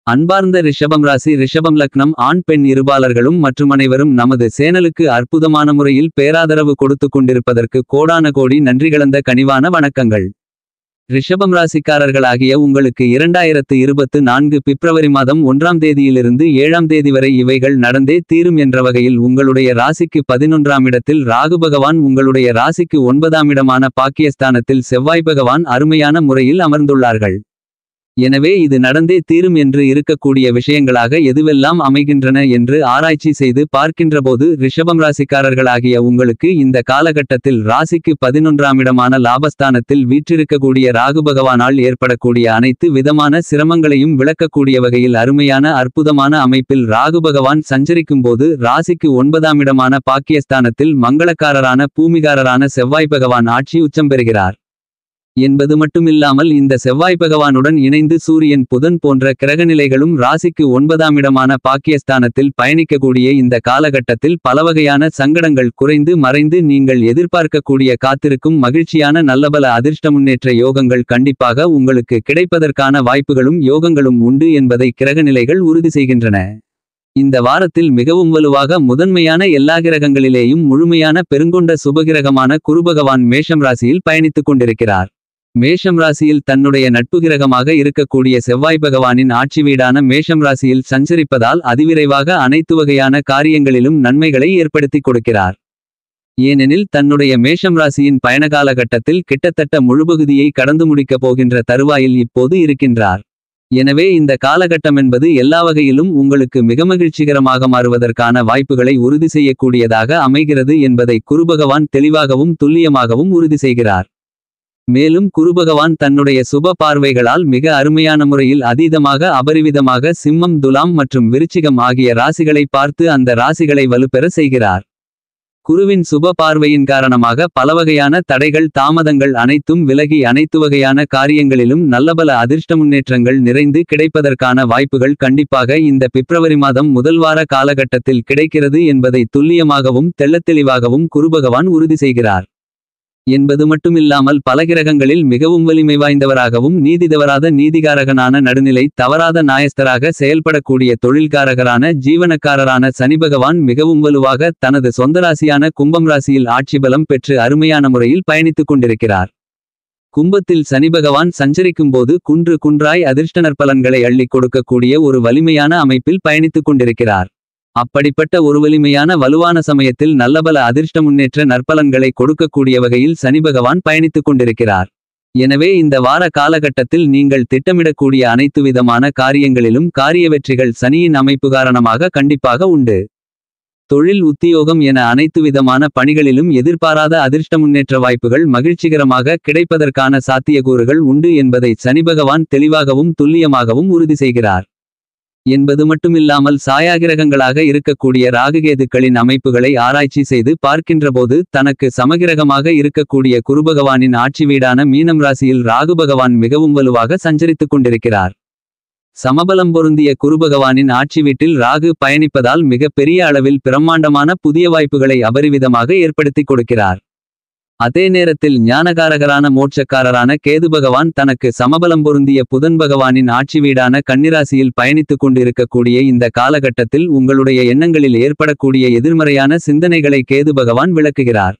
அன்பார்ந்த ரிஷபம் ராசி ரிஷபம் லக்னம் ஆண் பெண் இருபாலர்களும் மற்றும் அனைவரும் நமது சேனலுக்கு அற்புதமான முறையில் பேராதரவு கொடுத்து கொண்டிருப்பதற்கு கோடான கோடி நன்றி கலந்த கனிவான வணக்கங்கள். ரிஷபம் ராசிக்காரர்களாகிய உங்களுக்கு 2024 பிப்ரவரி மாதம் 1ஆம் தேதியிலிருந்து 7ஆம் தேதி வரை இவைகள் நடந்தே தீரும் என்ற வகையில் உங்களுடைய ராசிக்கு 11ஆம் இடத்தில் ராகு பகவான், உங்களுடைய ராசிக்கு 9ஆம் இடமான பாக்கியஸ்தானத்தில் செவ்வாய் பகவான் அருமையான முறையில் அமர்ந்துள்ளார்கள். எனவே இது நடந்தே தீரும் என்று இருக்கக்கூடிய விஷயங்களாக எதுவெல்லாம் அமைகின்றன என்று ஆராய்ச்சி செய்து பார்க்கின்றபோது ரிஷபம் ராசிக்காரர்களாகிய உங்களுக்கு இந்த காலகட்டத்தில் ராசிக்கு 11ஆம் இடமான லாபஸ்தானத்தில் வீற்றிருக்கக்கூடிய ராகு பகவானால் ஏற்படக்கூடிய அனைத்து விதமான சிரமங்களையும் விளக்கக்கூடிய வகையில் அருமையான அற்புதமான அமைப்பில் ராகு பகவான் சஞ்சரிக்கும்போது ராசிக்கு 9ஆம் இடமான பாக்கியஸ்தானத்தில் மங்களக்காரரான பூமிகாரரான செவ்வாய் பகவான் ஆட்சி உச்சம் பெறுகிறார் என்பது மட்டுமில்லாமல் இந்த செவ்வாய் பகவானுடன் இணைந்து சூரியன், புதன் போன்ற கிரகநிலைகளும் ராசிக்கு 9ஆம் இடமான பாக்கியஸ்தானத்தில் பயணிக்கக்கூடிய இந்த காலகட்டத்தில் பலவகையான சங்கடங்கள் குறைந்து மறைந்து நீங்கள் எதிர்பார்க்கக்கூடிய காத்திருக்கும் மகிழ்ச்சியான நல்லபல அதிர்ஷ்ட முன்னேற்ற யோகங்கள் கண்டிப்பாக உங்களுக்கு கிடைப்பதற்கான வாய்ப்புகளும் யோகங்களும் உண்டு என்பதை கிரகநிலைகள் உறுதி செய்கின்றன. இந்த வாரத்தில் மிகவும் வலுவாக முதன்மையான எல்லா கிரகங்களிலேயும் முழுமையான பெருங்கொண்ட சுபகிரகமான குருபகவான் மேஷம் ராசியில் பயணித்துக் கொண்டிருக்கிறார். மேஷம் ராசியில் தன்னுடைய நட்பு கிரகமாக இருக்கக்கூடிய செவ்வாய் பகவானின் ஆட்சி வீடான மேஷம் ராசியில் சஞ்சரிப்பதால் அதிவிரைவாக அனைத்து வகையான காரியங்களிலும் நன்மைகளை ஏற்படுத்திக் கொடுக்கிறார். ஏனெனில் தன்னுடைய மேஷம் ராசியின் பயணகாலகட்டத்தில் கிட்டத்தட்ட முழுபகுதியை கடந்து முடிக்கப் போகின்ற தருவாயில் இப்போது இருக்கின்றார். எனவே இந்த காலகட்டமென்பது எல்லா வகையிலும் உங்களுக்கு மிக மகிழ்ச்சிகரமாக மாறுவதற்கான வாய்ப்புகளை உறுதி செய்யக்கூடியதாக அமைகிறது என்பதை குருபகவான் தெளிவாகவும் துல்லியமாகவும் உறுதி செய்கிறார். மேலும் குருபகவான் தன்னுடைய சுப பார்வைகளால் மிக அருமையான முறையில் அதீதமாக அபரிவிதமாக சிம்மம், துலாம் மற்றும் விருச்சிகம் ஆகிய ராசிகளை பார்த்து அந்த ராசிகளை வலுப்பெற செய்கிறார். குருவின் சுப பார்வையின் காரணமாக பலவகையான தடைகள், தாமதங்கள் அனைத்தும் விலகி அனைத்து வகையான காரியங்களிலும் நல்லபல அதிர்ஷ்ட முன்னேற்றங்கள் நிறைந்து கிடைப்பதற்கான வாய்ப்புகள் கண்டிப்பாக இந்த பிப்ரவரி மாதம் முதல் வார காலகட்டத்தில் கிடைக்கிறது என்பதை துல்லியமாகவும் தெள்ளத்தெளிவாகவும் குருபகவான் உறுதி செய்கிறார். என்பது மட்டுமில்லாமல் பல கிரகங்களில் மிகவும் வலிமை வாய்ந்தவராகவும் நீதி தவறாத நீதிகாரகனான நடுநிலை தவறாத நாயஸ்தராக செயல்படக்கூடிய தொழில்காரகரான ஜீவனக்காரரான சனி பகவான் மிகவும் வலுவாக தனது சொந்த ராசியான கும்பம் ராசியில் ஆட்சி பலம் பெற்று அருமையான முறையில் பயணித்துக் கொண்டிருக்கிறார். கும்பத்தில் சனி பகவான் சஞ்சரிக்கும்போது குன்று குன்றாய் அதிர்ஷ்ட நற்பலன்களை அள்ளிக் கொடுக்கக்கூடிய ஒரு வலிமையான அமைப்பில் பயணித்துக் கொண்டிருக்கிறார். அப்படிப்பட்ட ஒரு வலிமையான வலுவான சமயத்தில் நல்லபல அதிர்ஷ்ட முன்னேற்ற நற்பலன்களை கொடுக்கக்கூடிய வகையில் சனி பகவான் பயணித்துக் கொண்டிருக்கிறார். எனவே இந்த வார காலகட்டத்தில் நீங்கள் திட்டமிடக்கூடிய அனைத்து விதமான காரியங்களிலும் காரிய வெற்றிகள் சனியின் அமைப்பு காரணமாக கண்டிப்பாக உண்டு. தொழில், உத்தியோகம் என அனைத்து விதமான பணிகளிலும் எதிர்பாராத அதிர்ஷ்ட முன்னேற்ற வாய்ப்புகள் மகிழ்ச்சிகரமாக கிடைப்பதற்கான சாத்தியக்கூறுகள் உண்டு என்பதை சனி பகவான் தெளிவாகவும் துல்லியமாகவும் உறுதி செய்கிறார். என்பது மட்டுமில்லாமல் சாயாகிரகங்களாக இருக்கக்கூடிய ராகுகேதுக்களின் அமைப்புகளை ஆராய்ச்சி செய்து பார்க்கின்றபோது தனக்கு சமகிரகமாக இருக்கக்கூடிய குருபகவானின் ஆட்சி வீடான மீனம் ராசியில் ராகு பகவான் மிகவும் வலுவாக சஞ்சரித்துக் கொண்டிருக்கிறார். சமபலம் பொருந்திய குருபகவானின் ஆட்சி வீட்டில் ராகு பயணிப்பதால் மிக பெரிய அளவில் பிரம்மாண்டமான புதிய வாய்ப்புகளை அபரிவிதமாக ஏற்படுத்திக் கொடுக்கிறார். அதே நேரத்தில் ஞானகாரகரான மோட்சக்காரரான கேது பகவான் தனக்கு சமபலம் பொருந்திய புதன் பகவானின் ஆட்சி வீடான கன்னிராசியில் பயணித்துக் கொண்டிருக்கக்கூடிய இந்த காலகட்டத்தில் உங்களுடைய எண்ணங்களில் ஏற்படக்கூடிய எதிர்மறையான சிந்தனைகளை கேது பகவான் விளக்குகிறார்.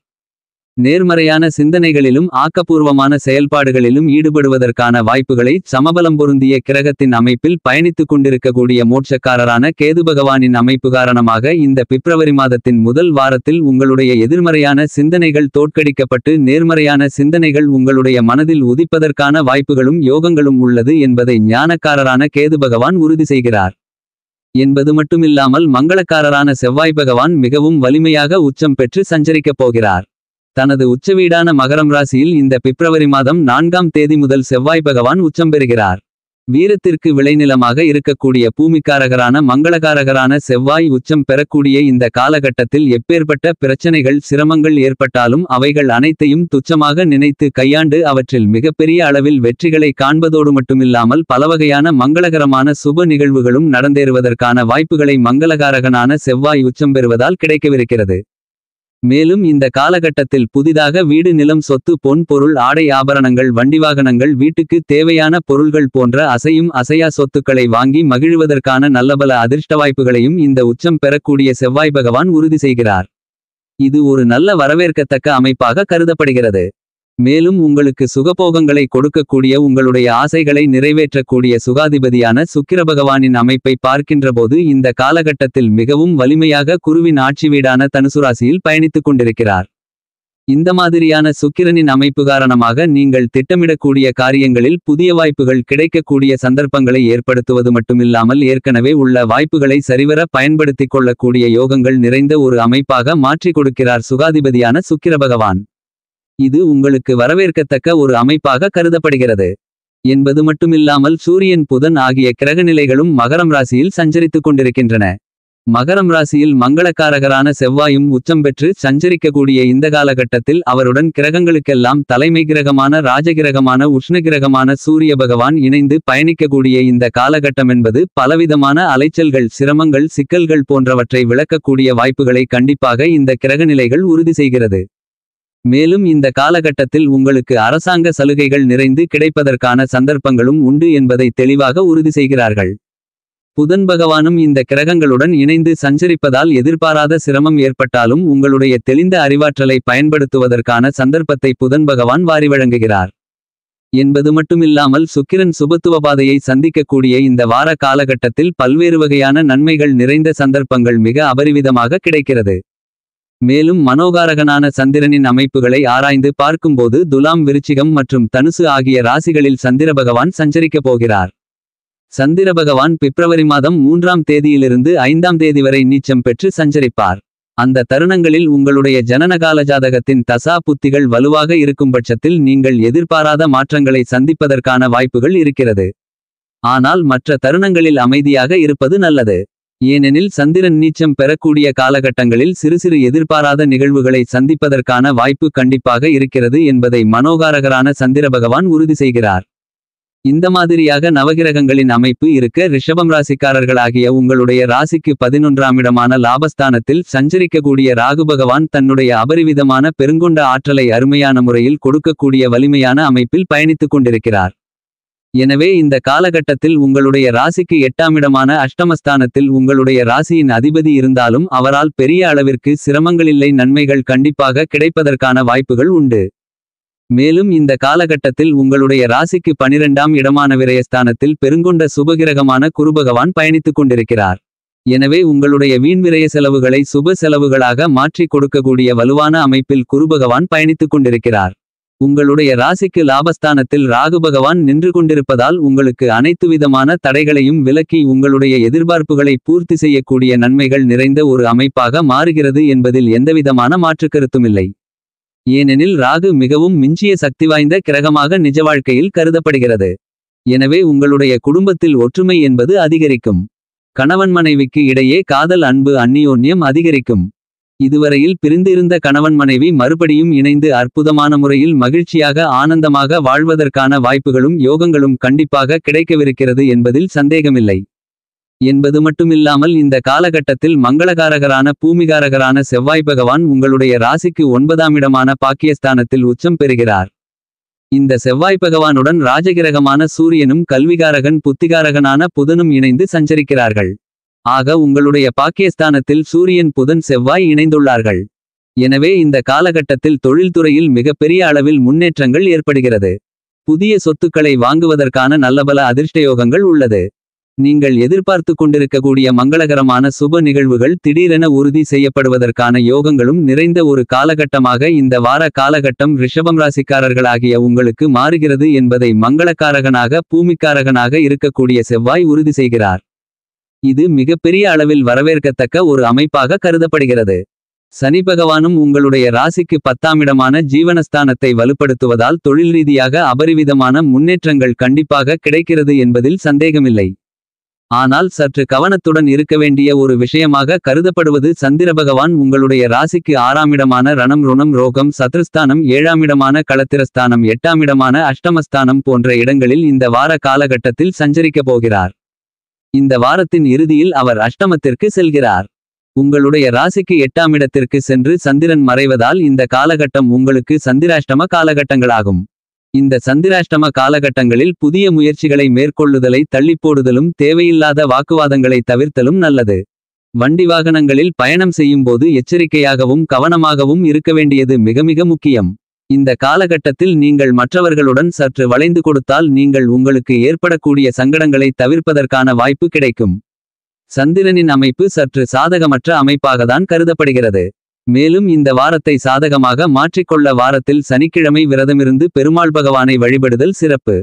நேர்மறையான சிந்தனைகளிலும் ஆக்கப்பூர்வமான செயல்பாடுகளிலும் ஈடுபடுவதற்கான வாய்ப்புகளை சமபலம் பொருந்திய கிரகத்தின் அமைப்பில் பயணித்துக் கொண்டிருக்கக்கூடிய மோட்சக்காரரான கேது பகவானின் அமைப்பு காரணமாக இந்த பிப்ரவரி மாதத்தின் முதல் வாரத்தில் உங்களுடைய எதிர்மறையான சிந்தனைகள் தோற்கடிக்கப்பட்டு நேர்மறையான சிந்தனைகள் உங்களுடைய மனதில் உதிப்பதற்கான வாய்ப்புகளும் யோகங்களும் உள்ளது என்பதை ஞானக்காரரான கேது பகவான் உறுதி செய்கிறார். என்பது மட்டுமில்லாமல் மங்களக்காரரான செவ்வாய் பகவான் மிகவும் வலிமையாக உச்சம் பெற்று சஞ்சரிக்கப் போகிறார். தனது உச்சவீடான மகரம் ராசியில் இந்த பிப்ரவரி மாதம் 4ஆம் தேதி முதல் செவ்வாய் பகவான் உச்சம் பெறுகிறார். வீரத்திற்கு விளைநிலமாக இருக்கக்கூடிய பூமிக்காரகரான மங்களகாரகரான செவ்வாய் உச்சம் பெறக்கூடிய இந்த காலகட்டத்தில் எப்பேற்பட்ட பிரச்சனைகள், சிரமங்கள் ஏற்பட்டாலும் அவைகள் அனைத்தையும் துச்சமாக நினைத்து கையாண்டு அவற்றில் மிகப்பெரிய அளவில் வெற்றிகளை காண்பதோடு மட்டுமில்லாமல் பலவகையான மங்களகரமான சுப நிகழ்வுகளும் நடந்தேறுவதற்கான வாய்ப்புகளை மங்களகாரகனான செவ்வாய் உச்சம் பெறுவதால் கிடைக்கவிருக்கிறது. மேலும் இந்த காலகட்டத்தில் புதிதாக வீடு நிலம் சொத்து பொன் பொருள் ஆடை ஆபரணங்கள் வண்டிவாகனங்கள் வீட்டுக்கு தேவையான பொருள்கள் போன்ற அசையும் அசையா சொத்துக்களை வாங்கி மகிழ்வதற்கான நல்லபல அதிர்ஷ்ட வாய்ப்புகளையும் இந்த உச்சம் பெறக்கூடிய செவ்வாய் பகவான் உறுதி செய்கிறார். இது ஒரு நல்ல வரவேற்கத்தக்க அமைப்பாக கருதப்படுகிறது. மேலும் உங்களுக்கு சுகபோகங்களை கொடுக்கக்கூடிய உங்களுடைய ஆசைகளை நிறைவேற்றக்கூடிய சுகாதிபதியான சுக்கிர பகவானின் அமைப்பை பார்க்கின்றபோது இந்த காலகட்டத்தில் மிகவும் வலிமையாக குருவின் ஆட்சி வீடான தனுசு ராசியில் பயணித்துக் கொண்டிருக்கிறார். இந்த மாதிரியான சுக்கிரனின் அமைப்பு காரணமாக நீங்கள் திட்டமிடக்கூடிய காரியங்களில் புதிய வாய்ப்புகள் கிடைக்கக்கூடிய சந்தர்ப்பங்களை ஏற்படுத்துவது மட்டுமில்லாமல் ஏற்கனவே உள்ள வாய்ப்புகளை சரிவர பயன்படுத்திக் கொள்ளக்கூடிய யோகங்கள் நிறைந்த ஒரு அமைப்பாக மாற்றிக் கொடுக்கிறார் சுகாதிபதியான சுக்கிர பகவான். இது உங்களுக்கு வரவேற்கத்தக்க ஒரு அமைப்பாக கருதப்படுகிறது என்பது மட்டுமில்லாமல் சூரியன் புதன் ஆகிய கிரகநிலைகளும் மகரம் ராசியில் சஞ்சரித்துக் கொண்டிருக்கின்றன. மகரம் ராசியில் மங்களக்காரகரான செவ்வாயும் உச்சம் பெற்று சஞ்சரிக்கக்கூடிய இந்த காலகட்டத்தில் அவருடன் கிரகங்களுக்கெல்லாம் தலைமை கிரகமான ராஜகிரகமான உஷ்ணகிரகமான சூரிய பகவான் இணைந்து பயணிக்கக்கூடிய இந்த காலகட்டம் என்பது பலவிதமான அலைச்சல்கள் சிரமங்கள் சிக்கல்கள் போன்றவற்றை விளக்கக்கூடிய வாய்ப்புகளை கண்டிப்பாக இந்த கிரகநிலைகள் உறுதி செய்கிறது. மேலும் இந்த காலகட்டத்தில் உங்களுக்கு அரசாங்க சலுகைகள் நிறைந்து கிடைப்பதற்கான சந்தர்ப்பங்களும் உண்டு என்பதை தெளிவாக உறுதி செய்கிறார்கள். புதன் பகவானும் இந்த கிரகங்களுடன் இணைந்து சஞ்சரிப்பதால் எதிர்பாராத சிரமம் ஏற்பட்டாலும் உங்களுடைய தெளிந்த அறிவாற்றலை பயன்படுத்துவதற்கான சந்தர்ப்பத்தை புதன் பகவான் வாரி வழங்குகிறார் என்பது மட்டுமில்லாமல் சுக்கிரன் சுபத்துவ பாதையை சந்திக்கக்கூடிய இந்த வார காலகட்டத்தில் பல்வேறு வகையான நன்மைகள் நிறைந்த சந்தர்ப்பங்கள் மிக அபரிவிதமாக கிடைக்கிறது. மேலும் மனோகாரகனான சந்திரனின் அமைப்புகளை ஆராய்ந்து பார்க்கும்போது துலாம் விருச்சிகம் மற்றும் தனுசு ஆகிய ராசிகளில் சந்திர பகவான் சஞ்சரிக்கப் போகிறார். சந்திர பகவான் பிப்ரவரி மாதம் 3ஆம் தேதியிலிருந்து 5ஆம் தேதி வரை நீச்சம் பெற்று சஞ்சரிப்பார். அந்த தருணங்களில் உங்களுடைய ஜனனகால ஜாதகத்தின் தசா புத்திகள் வலுவாக இருக்கும் பட்சத்தில் நீங்கள் எதிர்பாராத மாற்றங்களை சந்திப்பதற்கான வாய்ப்புகள் இருக்கிறது. ஆனால் மற்ற தருணங்களில் அமைதியாக இருப்பது நல்லது. ஏனெனில் சந்திரன் நீச்சம் பெறக்கூடிய காலகட்டங்களில் சிறு சிறு எதிர்பாராத நிகழ்வுகளை சந்திப்பதற்கான வாய்ப்பு கண்டிப்பாக இருக்கிறது என்பதை மனோகாரகரான சந்திர பகவான் உறுதி செய்கிறார். இந்த மாதிரியாக நவகிரகங்களின் அமைப்பு இருக்க ரிஷபம் ராசிக்காரர்களாகிய உங்களுடைய ராசிக்கு 11ஆம் இடமான லாபஸ்தானத்தில் சஞ்சரிக்கக்கூடிய ராகு பகவான் தன்னுடைய அபரிவிதமான பெருங்கொண்ட ஆற்றலை அருமையான முறையில் கொடுக்கக்கூடிய வலிமையான அமைப்பில் பயணித்துக் கொண்டிருக்கிறார். எனவே இந்த காலகட்டத்தில் உங்களுடைய ராசிக்கு 8ஆம் இடமான அஷ்டமஸ்தானத்தில் உங்களுடைய ராசியின் அதிபதி இருந்தாலும் அவரால் பெரிய அளவிற்கு சிரமங்களில்லை நன்மைகள் கண்டிப்பாக கிடைப்பதற்கான வாய்ப்புகள் உண்டு. மேலும் இந்த காலகட்டத்தில் உங்களுடைய ராசிக்கு 12ஆம் இடமான விரயஸ்தானத்தில் பெருங்கொண்ட சுபகிரகமான குருபகவான் பயணித்துக் கொண்டிருக்கிறார். எனவே உங்களுடைய வீண்விரய செலவுகளை சுப செலவுகளாக மாற்றிக் கொடுக்கக்கூடிய வலுவான அமைப்பில் குருபகவான் பயணித்துக் கொண்டிருக்கிறார். உங்களுடைய ராசிக்கு லாபஸ்தானத்தில் ராகு பகவான் நின்று கொண்டிருப்பதால் உங்களுக்கு அனைத்து விதமான தடைகளையும் விலக்கி உங்களுடைய எதிர்பார்ப்புகளை பூர்த்தி செய்யக்கூடிய நன்மைகள் நிறைந்த ஒரு அமைப்பாக மாறுகிறது என்பதில் எந்தவிதமான மாற்றுக்கருத்துமில்லை. ஏனெனில் ராகு மிகவும் மிஞ்சிய சக்தி வாய்ந்த கிரகமாக நிஜ வாழ்க்கையில் கருதப்படுகிறது. எனவே உங்களுடைய குடும்பத்தில் ஒற்றுமை என்பது அதிகரிக்கும். கணவன் மனைவிக்கு இடையே காதல் அன்பு அந்நியோன்யம் அதிகரிக்கும். இதுவரையில் பிரிந்திருந்த கணவன் மனைவி மறுபடியும் இணைந்து அற்புதமான முறையில் மகிழ்ச்சியாக ஆனந்தமாக வாழ்வதற்கான வாய்ப்புகளும் யோகங்களும் கண்டிப்பாக கிடைக்கவிருக்கிறது என்பதில் சந்தேகமில்லை. என்பது மட்டுமில்லாமல் இந்த காலகட்டத்தில் மங்களகாரகரான பூமிகாரகரான செவ்வாய் பகவான் உங்களுடைய ராசிக்கு 9ஆம் இடமான பாக்கியஸ்தானத்தில் உச்சம் பெறுகிறார். இந்த செவ்வாய் பகவானுடன் ராஜகிரகமான சூரியனும் கல்விகாரகன் புத்திகாரகனான புதனும் இணைந்து சஞ்சரிக்கிறார்கள். ஆக உங்களுடைய பாக்கியஸ்தானத்தில் சூரியன் புதன் செவ்வாய் இணைந்துள்ளார்கள். எனவே இந்த காலகட்டத்தில் தொழில்துறையில் மிகப்பெரிய அளவில் முன்னேற்றங்கள் ஏற்படுகிறது. புதிய சொத்துக்களை வாங்குவதற்கான நல்லபல அதிர்ஷ்டயோகங்கள் உள்ளது. நீங்கள் எதிர்பார்த்து கொண்டிருக்கக்கூடிய மங்களகரமான சுப நிகழ்வுகள் திடீரென உறுதி செய்யப்படுவதற்கான யோகங்களும் நிறைந்த ஒரு காலகட்டமாக இந்த வார காலகட்டம் ரிஷபம் ராசிக்காரர்களாகிய உங்களுக்கு மாறுகிறது என்பதை மங்களக்காரகனாக பூமிக்காரகனாக இருக்கக்கூடிய செவ்வாய் உறுதி செய்கிறார். இது மிகப்பெரிய அளவில் வரவேற்கத்தக்க ஒரு அமைப்பாக கருதப்படுகிறது. சனி பகவானும் உங்களுடைய ராசிக்கு 10ஆம் இடமான ஜீவனஸ்தானத்தை வலுப்படுத்துவதால் தொழில் ரீதியாக அபரிவிதமான முன்னேற்றங்கள் கண்டிப்பாக கிடைக்கிறது என்பதில் சந்தேகமில்லை. ஆனால் சற்று கவனத்துடன் இருக்க வேண்டிய ஒரு விஷயமாக கருதப்படுவது சந்திர பகவான் உங்களுடைய ராசிக்கு 6ஆம் இடமான ரணம் ருணம் ரோகம் சத்ருஸ்தானம் 7ஆம் இடமான களத்திரஸ்தானம் 8ஆம் இடமான அஷ்டமஸ்தானம் போன்ற இடங்களில் இந்த வார காலகட்டத்தில் சஞ்சரிக்கப் போகிறார். இந்த வாரத்தின் இறுதியில் அவர் அஷ்டமத்திற்கு செல்கிறார். உங்களுடைய ராசிக்கு 8ஆம் இடத்திற்கு சென்று சந்திரன் மறைவதால் இந்த காலகட்டம் உங்களுக்கு சந்திராஷ்டம காலகட்டங்களாகும். இந்த சந்திராஷ்டம காலகட்டங்களில் புதிய முயற்சிகளை மேற்கொள்ளுதலை தள்ளிப்போடுதலும் தேவையில்லாத வாக்குவாதங்களை தவிர்த்தலும் நல்லது. வண்டி வாகனங்களில் பயணம் செய்யும்போது எச்சரிக்கையாகவும் கவனமாகவும் இருக்க வேண்டியது மிக மிக முக்கியம். இந்த காலகட்டத்தில் நீங்கள் மற்றவர்களுடன் சற்று வளைந்து கொடுத்தால் நீங்கள் உங்களுக்கு ஏற்படக்கூடிய சங்கடங்களை தவிர்ப்பதற்கான வாய்ப்பு கிடைக்கும். சந்திரனின் அமைப்பு சற்று சாதகமற்ற அமைப்பாகத்தான் கருதப்படுகிறது. மேலும் இந்த வாரத்தை சாதகமாக மாற்றிக்கொள்ள வாரத்தில் சனிக்கிழமை விரதமிருந்து பெருமாள் பகவானை வழிபடுதல் சிறப்பு.